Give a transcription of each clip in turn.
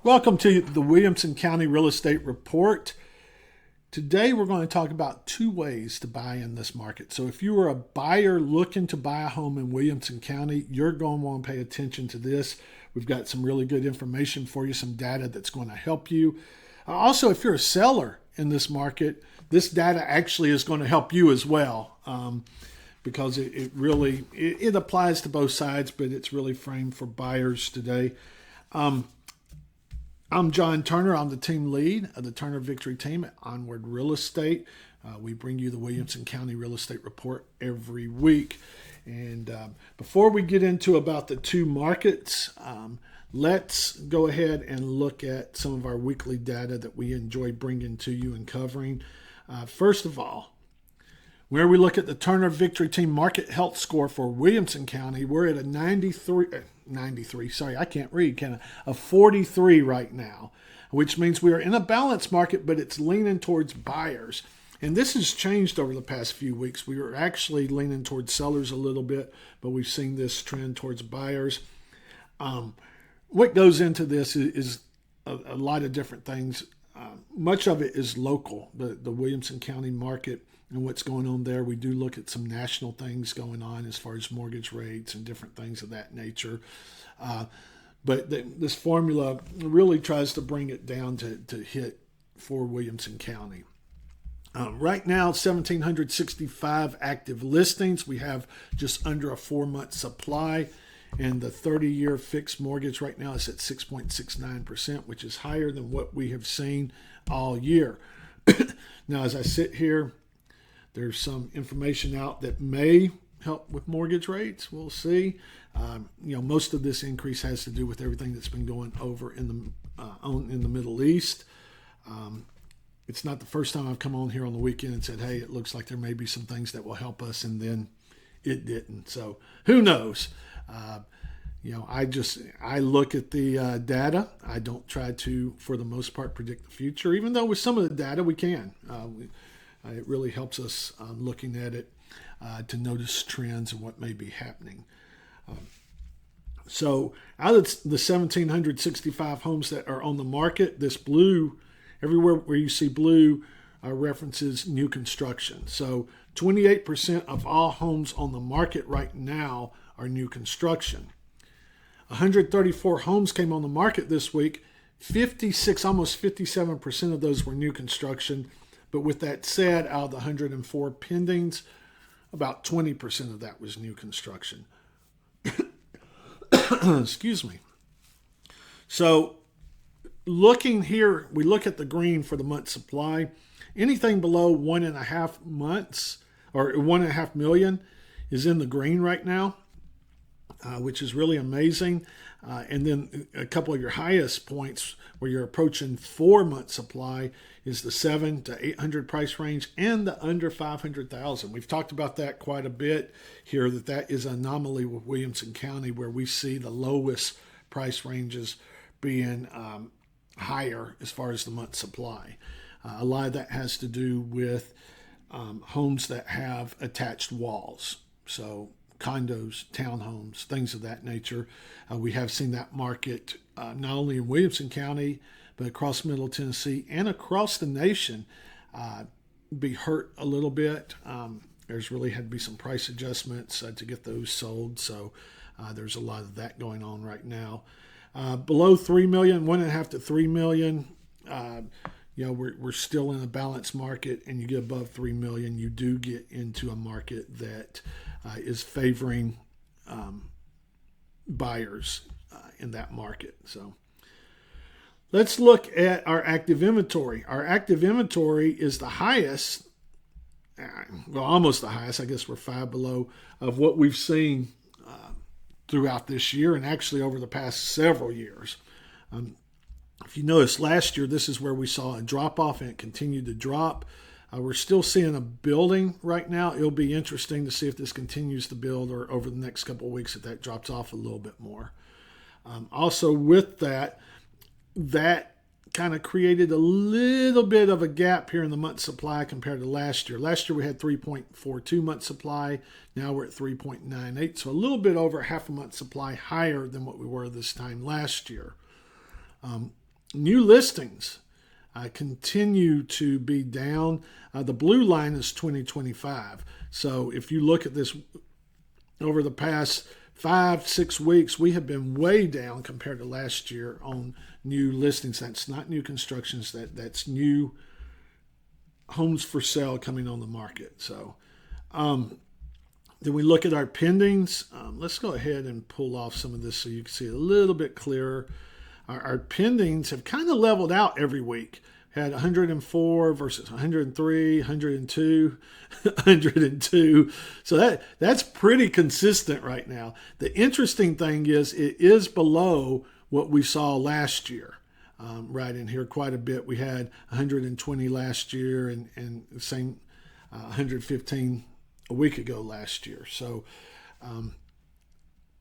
Welcome to the Williamson County Real Estate Report. Today we're going to talk about two ways to buy in this market. So if you are a buyer looking to buy a home in Williamson County, you're going to want to pay attention to this. We've got some really good information for you, some data that's going to help you. Also, if you're a seller in this market, this data actually is going to help you as well, because it really applies to both sides, but it's really framed for buyers today. I'm John Turner. I'm the team lead of the Turner Victory team at Onward Real Estate. We bring you the Williamson County Real Estate Report every week. And before we get into about the two markets, let's go ahead and look at some of our weekly data that we enjoy bringing to you and covering. First of all, where we look at the Turner Victory Team Market Health Score for Williamson County, we're at a 43 right now, which means we are in a balanced market, but it's leaning towards buyers. And this has changed over the past few weeks. We were actually leaning towards sellers a little bit, but we've seen this trend towards buyers. What goes into this is a lot of different things. Much of it is local, the Williamson County market and what's going on there. We do look at some national things going on as far as mortgage rates and different things of that nature. But this formula really tries to bring it down to hit for Williamson County. Right now, 1,765 active listings. We have just under a 4-month supply. And the 30-year fixed mortgage right now is at 6.69%, which is higher than what we have seen all year. Now, as I sit here, there's some information out that may help with mortgage rates. We'll see. Most of this increase has to do with everything that's been going over in the Middle East. It's not the first time I've come on here on the weekend and said, hey, it looks like there may be some things that will help us, and then it didn't. So who knows? I look at the data. I don't try to, for the most part, predict the future, even though with some of the data we can. It really helps us looking at it to notice trends and what may be happening. So out of the 1,765 homes that are on the market, this blue, everywhere where you see blue, references new construction. So 28% of all homes on the market right now are new construction. 134 homes came on the market this week. 56, almost 57% of those were new construction. But with that said, out of the 104 pendings, about 20% of that was new construction. Excuse me. So looking here, we look at the green for the month supply. Anything below 1.5 months or 1.5 million is in the green right now, which is really amazing. And then a couple of your highest points where you're approaching 4-month supply is the 7 to 800 price range and the under 500,000. We've talked about that quite a bit here, that is an anomaly with Williamson County where we see the lowest price ranges being higher as far as the month supply. A lot of that has to do with homes that have attached walls. So condos, townhomes, things of that nature. We have seen that market not only in Williamson County, but across Middle Tennessee and across the nation be hurt a little bit. There's really had to be some price adjustments to get those sold. So there's a lot of that going on right now. Below 3 million, 1.5 to 3 million, we're still in a balanced market, and you get above 3 million, you do get into a market that is favoring buyers in that market. So let's look at our active inventory. Our active inventory is the highest, almost the highest. I guess we're 5 below of what we've seen throughout this year and actually over the past several years. If you notice, last year, this is where we saw a drop-off, and it continued to drop. We're still seeing a building right now. It'll be interesting to see if this continues to build or over the next couple of weeks if that drops off a little bit more. Also with that kind of created a little bit of a gap here in the month supply compared to last year. Last year we had 3.42 month supply. Now we're at 3.98. So a little bit over half a month supply higher than what we were this time last year. New listings continue to be down. The blue line is 2025. So if you look at this over the past 5-6 weeks, we have been way down compared to last year on new listings. That's not new constructions. That's new homes for sale coming on the market. So then we look at our pendings. Let's go ahead and pull off some of this so you can see a little bit clearer. Our pendings have kind of leveled out every week. Had 104 versus 103, 102, 102. So that's pretty consistent right now. The interesting thing is it is below what we saw last year. Right in here quite a bit. We had 120 last year and the same 115 a week ago last year. So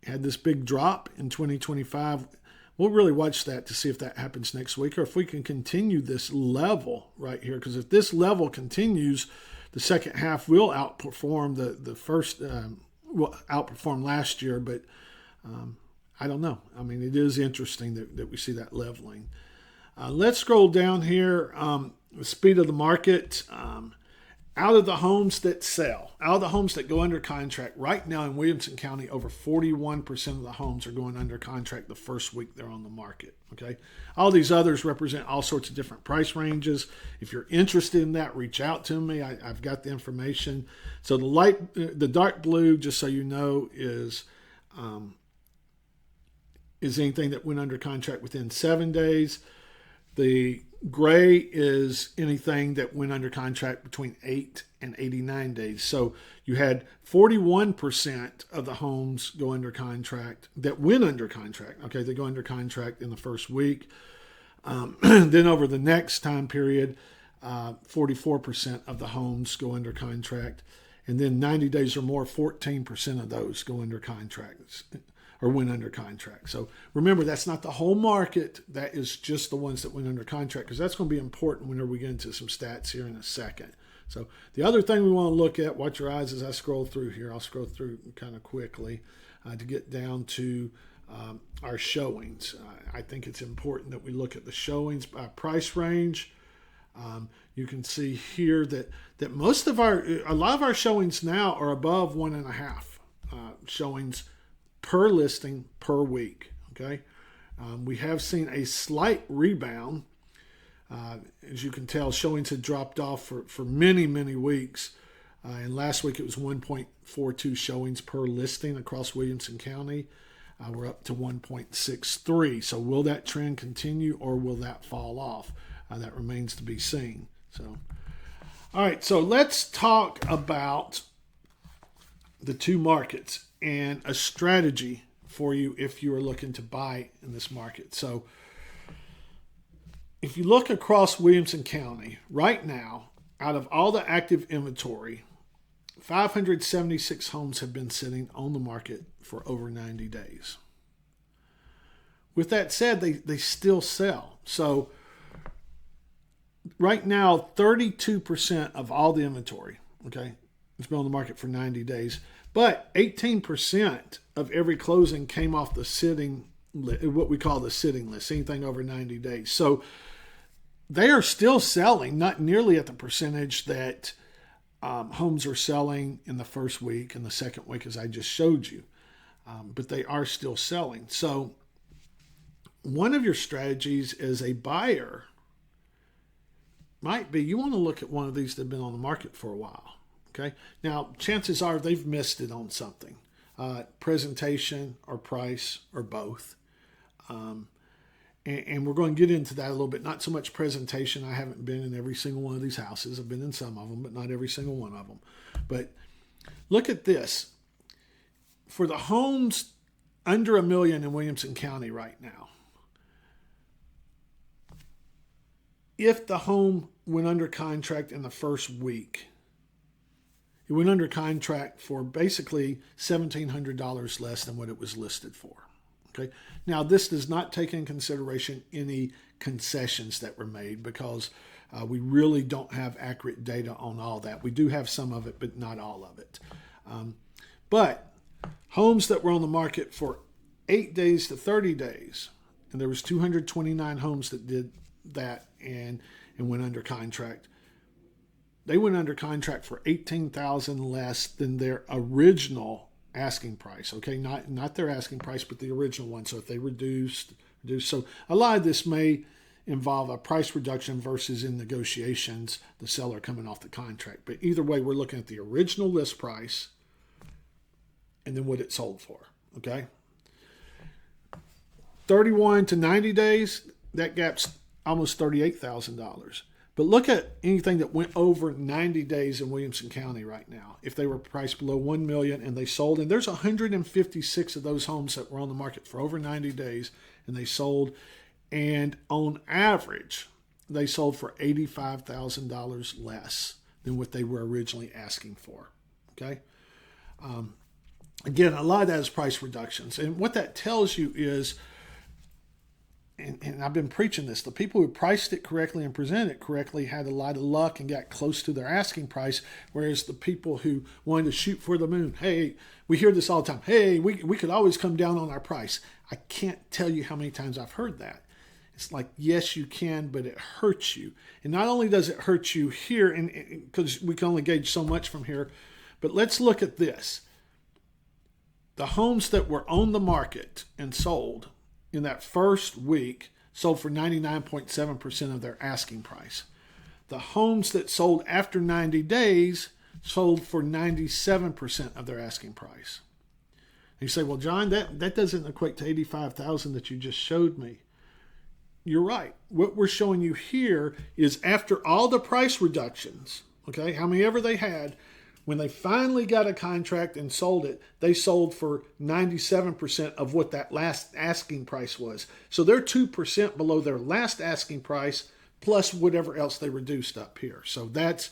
had this big drop in 2025. We'll really watch that to see if that happens next week or if we can continue this level right here. Because if this level continues, the second half will outperform the first, will outperform last year. But I don't know. I mean, it is interesting that we see that leveling. Let's scroll down here. The speed of the market. Out of the homes that sell, out of the homes that go under contract, right now in Williamson County, over 41% of the homes are going under contract the first week they're on the market. Okay, all these others represent all sorts of different price ranges. If you're interested in that, reach out to me. I've got the information. So the dark blue, just so you know, is anything that went under contract within 7 days. The gray is anything that went under contract between 8 and 89 days. So you had 41% of the homes go under contract that went under contract. Okay, they go under contract in the first week. Then over the next time period, 44% of the homes go under contract. And then 90 days or more, 14% of those go under contracts or went under contract. So remember, that's not the whole market. That is just the ones that went under contract, because that's going to be important whenever we get into some stats here in a second. So the other thing we want to look at, watch your eyes as I scroll through here. I'll scroll through kind of quickly to get down to our showings. I think it's important that we look at the showings by price range. You can see here that a lot of our showings now are above 1.5 showings per listing per week. Okay, we have seen a slight rebound. As you can tell, showings had dropped off for many weeks, and last week it was 1.42 showings per listing across Williamson County. We're up to 1.63. So will that trend continue or will that fall off? That remains to be seen. So, all right, so let's talk about the two markets and a strategy for you if you are looking to buy in this market. So if you look across Williamson County right now, out of all the active inventory, 576 homes have been sitting on the market for over 90 days. With that said, they still sell. So right now, 32% of all the inventory, okay, has been on the market for 90 days. But 18% of every closing came off the sitting, what we call the sitting list, anything over 90 days. So they are still selling, not nearly at the percentage that homes are selling in the first week and the second week, as I just showed you. But they are still selling. So one of your strategies as a buyer might be you want to look at one of these that have been on the market for a while. Okay. Now, chances are they've missed it on something, presentation or price or both. And we're going to get into that a little bit. Not so much presentation. I haven't been in every single one of these houses. I've been in some of them, but not every single one of them. But look at this. For the homes under $1 million in Williamson County right now, if the home went under contract in the first week, it went under contract for basically $1,700 less than what it was listed for. Okay. Now, this does not take in consideration any concessions that were made, because we really don't have accurate data on all that. We do have some of it, but not all of it. But homes that were on the market for 8 days to 30 days, and there was 229 homes that did that and went under contract. They went under contract for $18,000 less than their original asking price. Okay, not their asking price, but the original one. So if they reduced, so a lot of this may involve a price reduction versus in negotiations, the seller coming off the contract. But either way, we're looking at the original list price and then what it sold for. Okay, 31 to 90 days, that gap's almost $38,000. But look at anything that went over 90 days in Williamson County right now. If they were priced below $1 million and they sold, and there's 156 of those homes that were on the market for over 90 days and they sold, and on average, they sold for $85,000 less than what they were originally asking for. Okay. Again, a lot of that is price reductions. And what that tells you is, and I've been preaching this, the people who priced it correctly and presented it correctly had a lot of luck and got close to their asking price, whereas the people who wanted to shoot for the moon, hey, we hear this all the time, hey, we could always come down on our price. I can't tell you how many times I've heard that. It's like, yes, you can, but it hurts you. And not only does it hurt you here, and because we can only gauge so much from here, but let's look at this. The homes that were on the market and sold in that first week sold for 99.7% of their asking price. The homes that sold after 90 days sold for 97% of their asking price. And you say, well, John, that doesn't equate to $85,000 that you just showed me. You're right. What we're showing you here is after all the price reductions, okay, how many ever they had, when they finally got a contract and sold it, they sold for 97% of what that last asking price was. So they're 2% below their last asking price plus whatever else they reduced up here. So that's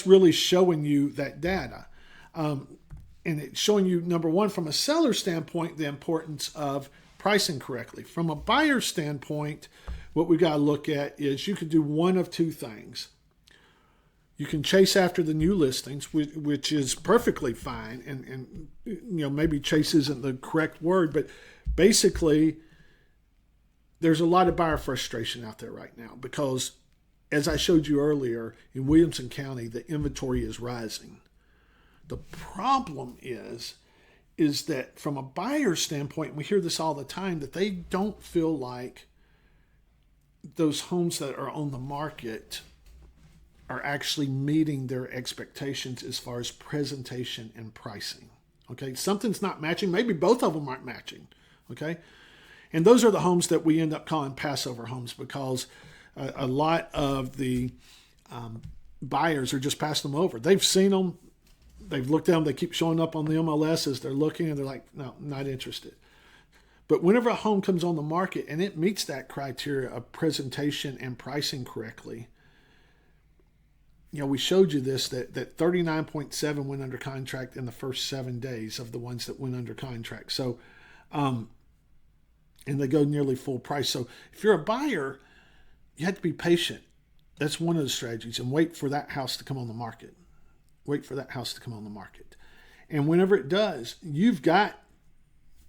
really showing you that data. And it's showing you, number one, from a seller standpoint, the importance of pricing correctly. From a buyer standpoint, what we've got to look at is you could do one of two things. You can chase after the new listings, which is perfectly fine. And maybe chase isn't the correct word, but basically there's a lot of buyer frustration out there right now because, as I showed you earlier, in Williamson County, the inventory is rising. The problem is that from a buyer standpoint, we hear this all the time, that they don't feel like those homes that are on the market are actually meeting their expectations as far as presentation and pricing. Okay, something's not matching. Maybe both of them aren't matching. Okay, and those are the homes that we end up calling Passover homes because a lot of the buyers are just passing them over. They've seen them. They've looked at them. They keep showing up on the MLS as they're looking, and they're like, no, not interested. But whenever a home comes on the market and it meets that criteria of presentation and pricing correctly, we showed you this, that 39.7 went under contract in the first 7 days of the ones that went under contract. So, and they go nearly full price. So if you're a buyer, you have to be patient. That's one of the strategies, and wait for that house to come on the market. Wait for that house to come on the market. And whenever it does, you've got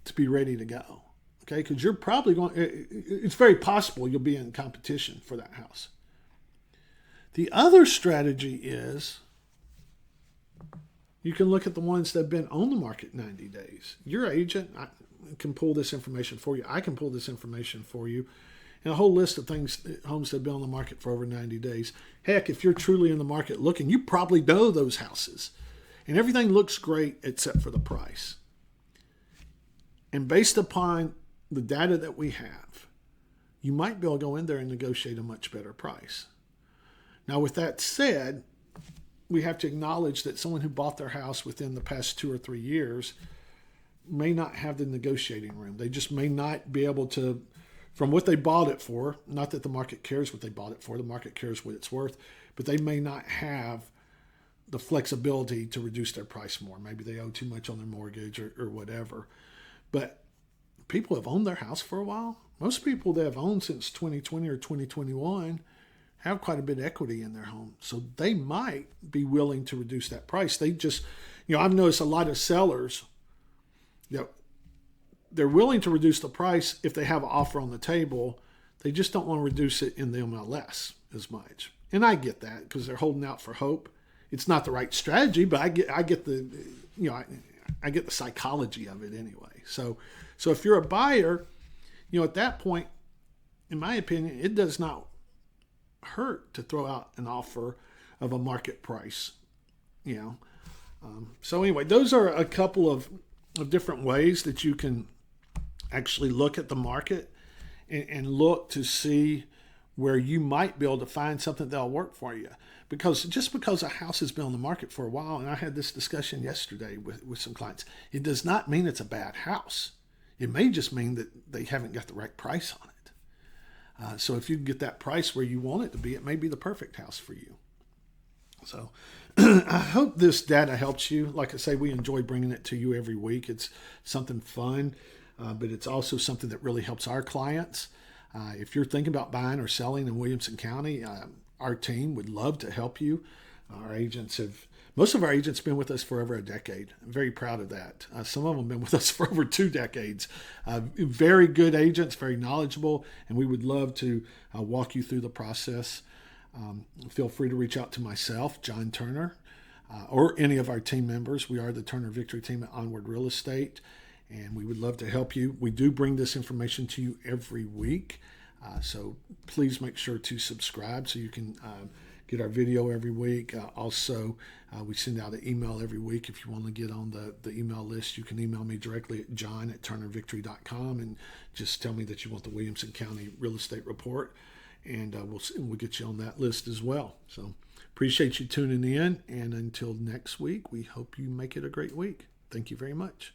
to be ready to go. Okay, because you're probably it's very possible you'll be in competition for that house. The other strategy is you can look at the ones that have been on the market 90 days. Your agent can pull this information for you. I can pull this information for you. And a whole list of things, homes that have been on the market for over 90 days. Heck, if you're truly in the market looking, you probably know those houses. And everything looks great except for the price. And based upon the data that we have, you might be able to go in there and negotiate a much better price. Now, with that said, we have to acknowledge that someone who bought their house within the past 2 or 3 years may not have the negotiating room. They just may not be able to, from what they bought it for, not that the market cares what they bought it for, the market cares what it's worth, but they may not have the flexibility to reduce their price more. Maybe they owe too much on their mortgage or whatever. But people have owned their house for a while. Most people that have owned since 2020 or 2021 have quite a bit of equity in their home. So they might be willing to reduce that price. They just, I've noticed a lot of sellers, they're willing to reduce the price if they have an offer on the table. They just don't want to reduce it in the MLS as much. And I get that because they're holding out for hope. It's not the right strategy, but I get the, I get the psychology of it anyway. So if you're a buyer, at that point, in my opinion, it does not hurt to throw out an offer of a market price. So anyway, those are a couple of different ways that you can actually look at the market and look to see where you might be able to find something that'll work for you. Because just because a house has been on the market for a while, and I had this discussion yesterday with some clients, it does not mean it's a bad house. It may just mean that they haven't got the right price on it. So if you can get that price where you want it to be, it may be the perfect house for you. So I hope this data helps you. Like I say, we enjoy bringing it to you every week. It's something fun, but it's also something that really helps our clients. If you're thinking about buying or selling in Williamson County, our team would love to help you. Most of our agents have been with us for over a decade. I'm very proud of that. Some of them have been with us for over 2 decades. Very good agents, very knowledgeable, and we would love to walk you through the process. Feel free to reach out to myself, John Turner, or any of our team members. We are the Turner Victory Team at Onward Real Estate, and we would love to help you. We do bring this information to you every week, so please make sure to subscribe so you can get our video every week. Also, we send out an email every week. If you want to get on the email list, you can email me directly at john@turnervictory.com and just tell me that you want the Williamson County Real Estate Report, and we'll get you on that list as well. So appreciate you tuning in, and until next week, we hope you make it a great week. Thank you very much.